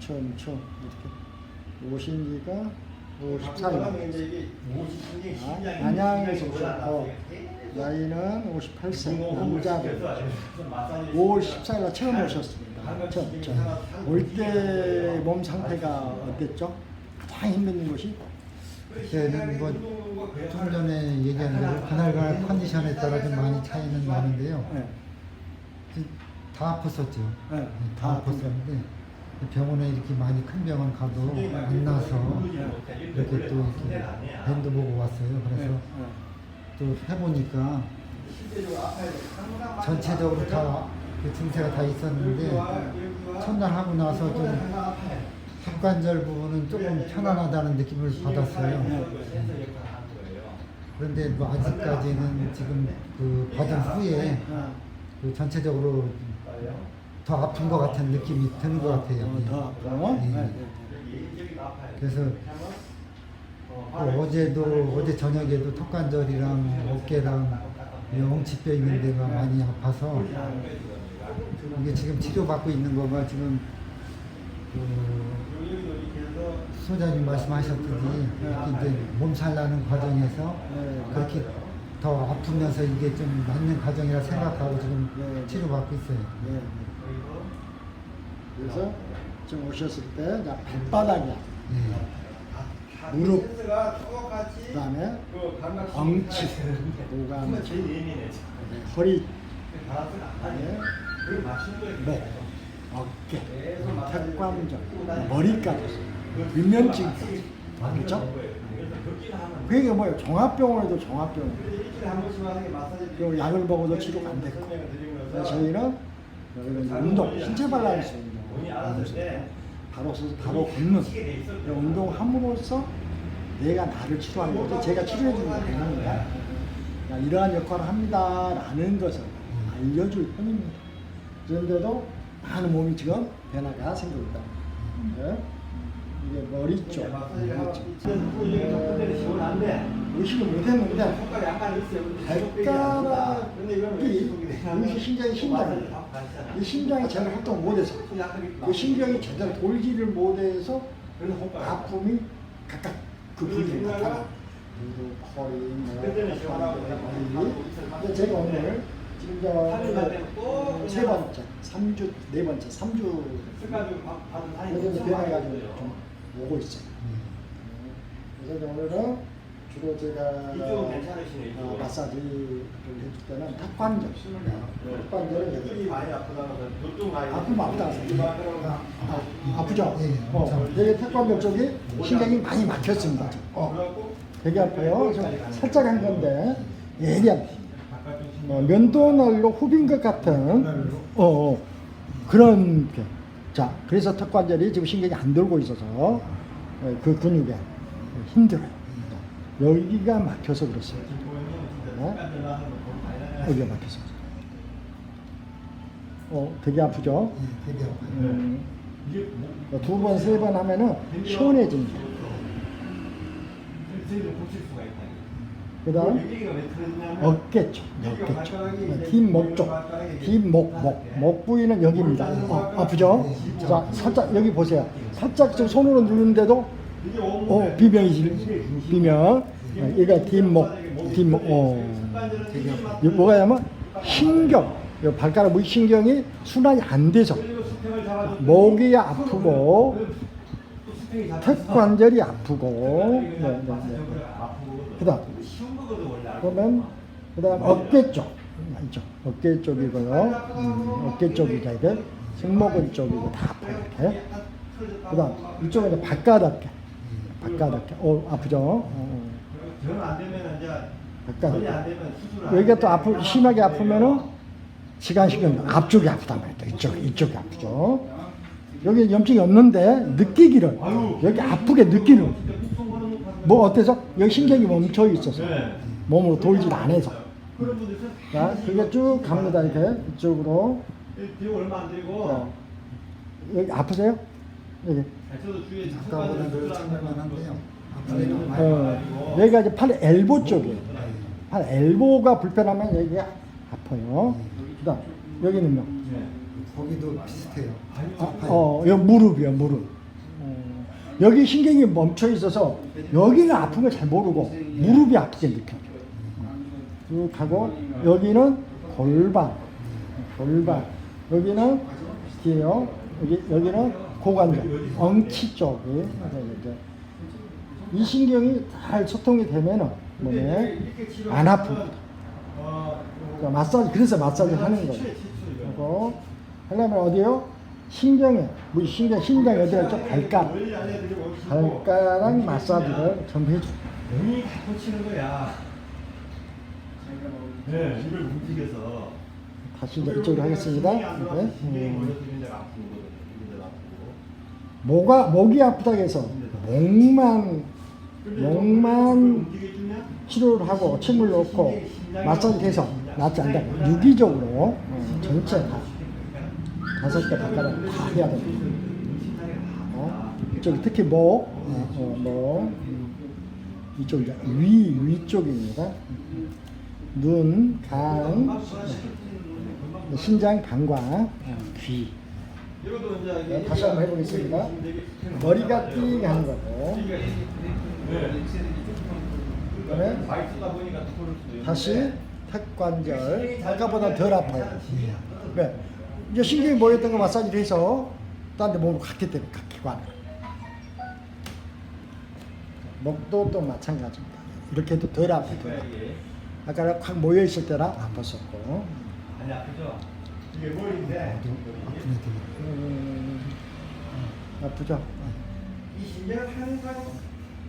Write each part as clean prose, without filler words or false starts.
처음 이렇게 오신기가 54일. 안양에서 오셨고 나이는 58세 남자고 5월 14일 처음 오셨습니다. 처음. 올 때 몸 상태가 어땠죠? 가장 힘든 것이? 그때는 뭐 좀 전에 얘기한 대로 그날그날 컨디션에 따라 좀 많이 차이는 나는데요. 네. 다 아팠었죠. 네. 다 아팠었는데 병원에 이렇게 많이 큰 병원 가도 안 나서 이렇게 또 이렇게 밴드 보고 왔어요. 그래서 또 해보니까 전체적으로 다 그 증세가 다 있었는데 첫날 하고 나서 좀 턱관절 부분은 조금 편안하다는 느낌을 받았어요. 그런데 뭐 아직까지는 지금 그 받은 후에 그 전체적으로 더 아픈 것 같은 느낌이 드는 것 같아요. 더 아프고? 그래서 어제 저녁에도 턱관절이랑 어깨랑 엉치뼈 있는 데가 많이 아파서 이게 지금 치료받고 있는 거가 지금 소장님 말씀하셨듯이 이렇게 이제 몸살 나는 과정에서 그렇게 더 아프면서 이게 좀 맞는 과정이라 생각하고 지금 치료받고 있어요. 그래서 지금 오셨을 때 발바닥이야. 무릎, 그 다음에 엉치, 오감치, 허리, 목, 어깨, 턱관절, 머리까지, 일면증까지. 그렇죠? 그게 뭐예요? 종합병원에도 종합병원. 그 약을 먹어도 치료가 안 됐고. 그래서 저희는 운동, 신체 발랄수 운동. 바로 걷는 운동함으로써 내가 나를 치료하는 거죠. 제가 치료해주는 게 아닙니다. 이러한 역할을 합니다라는 것을 알려줄 뿐입니다. 그런데도 많은 몸이 지금 변화가 생기고 있다. 이게 머리 쪽, 의식을 못했는데 발가락이 심장이 이 심장이 제대로 활동을 못해서 그 신경이 제대로 돌지를 못해서 아픔이 각각 그 부위에 나타나. 허리, 머리. 제가 오늘 지금 세 번째, 3주, 네 번째, 3주 그래서 변해가지고 좀 오고 있어요. 그래서 오늘은 주로 제가 마사지를 해줄 때는 턱관절, 턱관절은 아프면 아프다. 아프죠? 여기 턱관절 쪽이 신경이 많이 막혔습니다. 되게 아파요. 살짝 한 건데 예리한 면도날로 후빈 것 같은 그런 게. 자, 그래서 턱관절이 지금 신경이 안 돌고 있어서 그 근육에 힘들어요. 여기가 막혀서 그렇습니다. 여기가 막혀서. 되게 아프죠? 되게 아파요. 두 번, 세 번 하면은 시원해집니다. 그 다음 어깨 쪽, 뒷목 쪽, 목 부위는 여기입니다. 아프죠? 자, 살짝 여기 보세요. 살짝 좀 손으로 누르는데도 비명. 얘가 뒷목. 뭐가냐면 신경, 발가락 무신경이 순환이 안 돼서 목이 아프고 턱관절이 아프고. 그다음 어깨 쪽, 어깨 쪽이고요. 어깨 쪽이가 이게 승모근 쪽이고 다 아파요. 이렇게. 그다음 이쪽은 이제 발가락게. 아프죠? 발가락. 여기가 또 심하게 아프면은 시간식은 앞쪽이 아프단 말이에요. 이쪽이 아프죠. 여기 염증이 없는데 느끼기를 여기 아프게 느끼는. 뭐 어때서? 여기 신경이 멈춰 있어서 몸으로 돌질 안 해서. 자, 그게 쭉 갑니다. 이렇게 이쪽으로. 여기 아프세요? 여기. 아까보다 늘 참을만한데요. 여기가 이제 팔 엘보 쪽이에요. 팔 엘보가 불편하면 여기가 아파요. 그다음 여기는요. 거기도 비슷해요. 여기 무릎이요, 무릎. 여기 신경이 멈춰 있어서 여기는 아픈 걸 잘 모르고 무릎이 아프게 느껴. 쭉 하고 여기는 골반. 여기는 뒤에요. 여기는 고관절, 엉치 쪽이. 이 신경이 잘 소통이 되면은 몸에 안 아픕니다. 그러니까 마사지, 그래서 마사지 하는 거예요. 그리고 하려면 어디요? 신경에, 우리 심장 어디가 있죠? 발가락 마사지를 좀 해줘. 몸이 고치는 거야. 네, 이걸 움직여서. 다시 이제 이쪽으로 하겠습니다. 네. 목이 아프다고 해서 목만 치료를 하고 침을 넣고 마사지 해서 낫지 않다. 유기적으로 전체 다 5개 발가락 다 해야 됩니다. 이쪽 특히 목, 이쪽 이제 위쪽입니다. 눈, 간, 신장, 방광, 귀. 다시 한번 해보겠습니다. 머리가 띵 하는 거고. 그다음에 다시 턱관절. 아까보다 덜 아파요. 네. 이제 신경이 모였던 거 마사지를 해서 딴 데 몸으로 갔기 때문에 기관. 목도 또 마찬가지입니다. 이렇게 해도 덜 아프고. 아까 확 모여 있을 때라 아팠었고. 아니 아프죠? 이게 머리인데 아프죠? 이 신경은 항상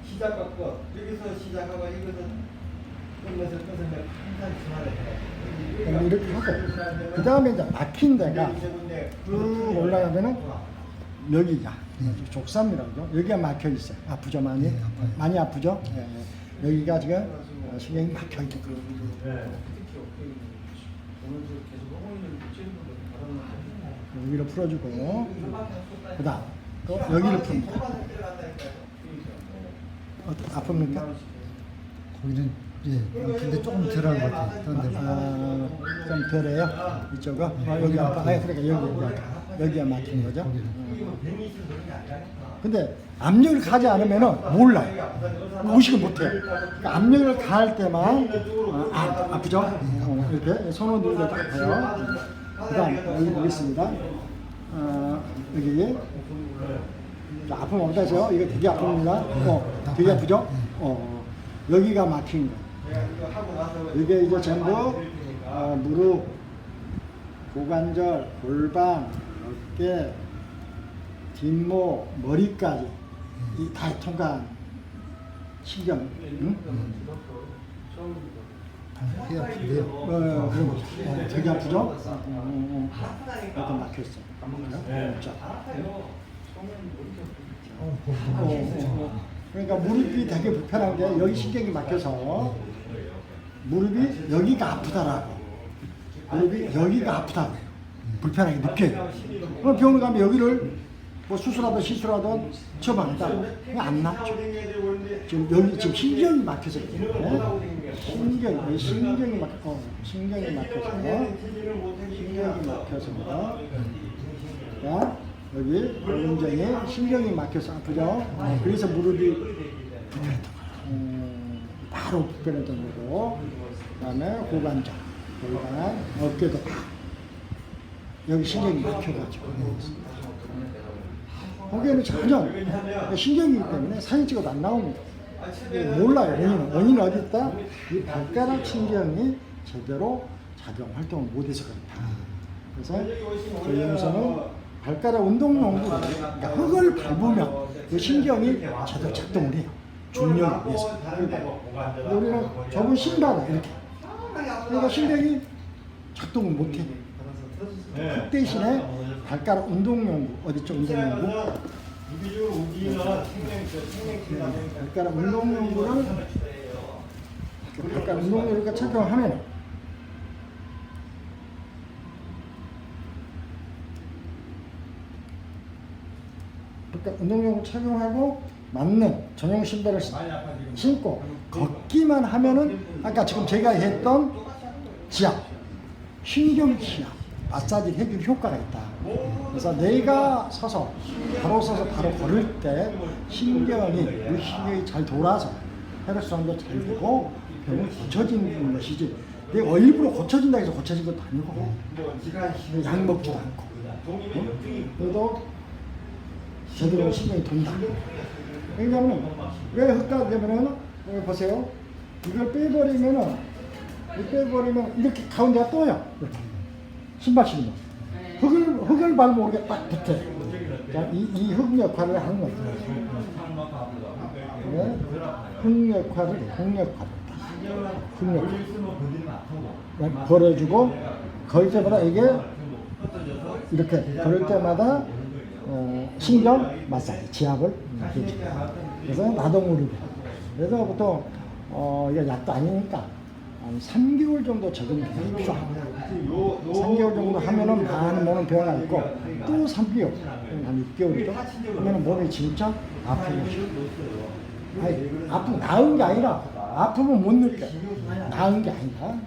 시작하고 여기서 시작하고 이것은 끝내서 항상 전화를 해. 이렇게 하고 그 다음에 이제 막힌 데가 쭉 올라가면은 여기가 족삼이라고 여기가 막혀 있어요. 아프죠 많이? 네, 아파요. 많이 아프죠? 네. 여기가 지금 신경이 막혀 있는 거예요. 여기를 풀어주고 그다음 또 여기를 풉니다. 아픕니까? 거기는 근데 조금 덜한 것 같아요. 좀 덜해요. 이쪽은 여기 아파. 그러니까 여기가 막힌 거죠. 근데 압력을 가지 않으면은 몰라요. 의식을 못해요. 그러니까 압력을 가할 때만 아프죠? 이렇게 손을 들고 아파요. 그다음 여기 보겠습니다. 여기 아픔 없다죠? 이거 되게 아픕니다. 되게 아프죠? 여기가 막힌 거. 이게 이제 전부 무릎, 고관절, 골반, 어깨, 뒷목, 머리까지 이 다 통과한 신경. 응? 되게 아픈데요. 그런 거죠. 되게 아프죠? 이렇게 막혔어. 그러니까 무릎이 되게 불편한 게 여기 신경이 막혀서 무릎이 여기가 아프다라고. 무릎이 여기가 아프다고 불편하게 느껴요. 그럼 병원 가면 여기를 뭐 수술하든 시술하든 처방한다. 안 낫죠. 지금 여기 지금 신경이 막혀서 그래요. 신경이 막혀서 자, 여기 굉장히 신경이 막혀서 아프죠. 그래서 무릎이 불편했던 거예요. 바로 불편했던 거고, 그다음에 고관절, 골반, 어깨도 다 여기 신경이 막혀가지고. 거기에는 전혀 신경이기 때문에 사진 찍어도 안 나옵니다. 몰라요. 원인은 어디 있다? 이 발가락 신경이 제대로 작용 활동을 못해서 그렇다. 그래서 저희 여기서는 발가락 운동용으로 그러니까 흙을 밟으면 그 신경이 제대로 작동을 해요. 중력에 의해서. 그러니까 우리는 좁은 신발을 이렇게. 그러니까 신경이 작동을 못해요. 그 대신에 발가락 운동용구 어디 쪽 운동용구? 발가락 운동용구를 발가락 운동용구를 착용하면 발가락 운동용구 착용하고 맞는 전용 신발을 신고 걷기만 하면은 아까 지금 제가 했던 지압, 신경 지압 마사지 해줄 효과가 있다. 그래서 내가 서서 바로 걸을 때 우리 신경이 잘 돌아서 혈액순환도 잘 되고 병은 고쳐지는 것이지. 내가 일부러 고쳐진다 해서 고쳐진 것도 아니고 약 먹지도 않고 그래도 제대로 신경이 돈다. 왜냐하면 왜 흑가되면은 보세요. 이걸 빼버리면 이렇게 가운데가 떠요. 이렇게. 신발 신으면 흙을 밟으면 우리가 딱 붙어. 이 흙 역할을 하는 거죠. 네? 흙 역할을 걸어주고 걸 때마다 이게 이렇게 걸을 때마다 신경 마사지, 지압을 해주고 그래서 나동물이 돼. 그래서 보통 이게 약도 아니니까 한 3개월 정도 적응이 필요합니다. 3개월 정도 하면은 많은 몸은 병이 있고 또 3개월, 한 6개월 정도 하면은 몸이 진짜 아픈 것이. 나은 게 아니라 아프면 못 느껴. 나은 게 아니라.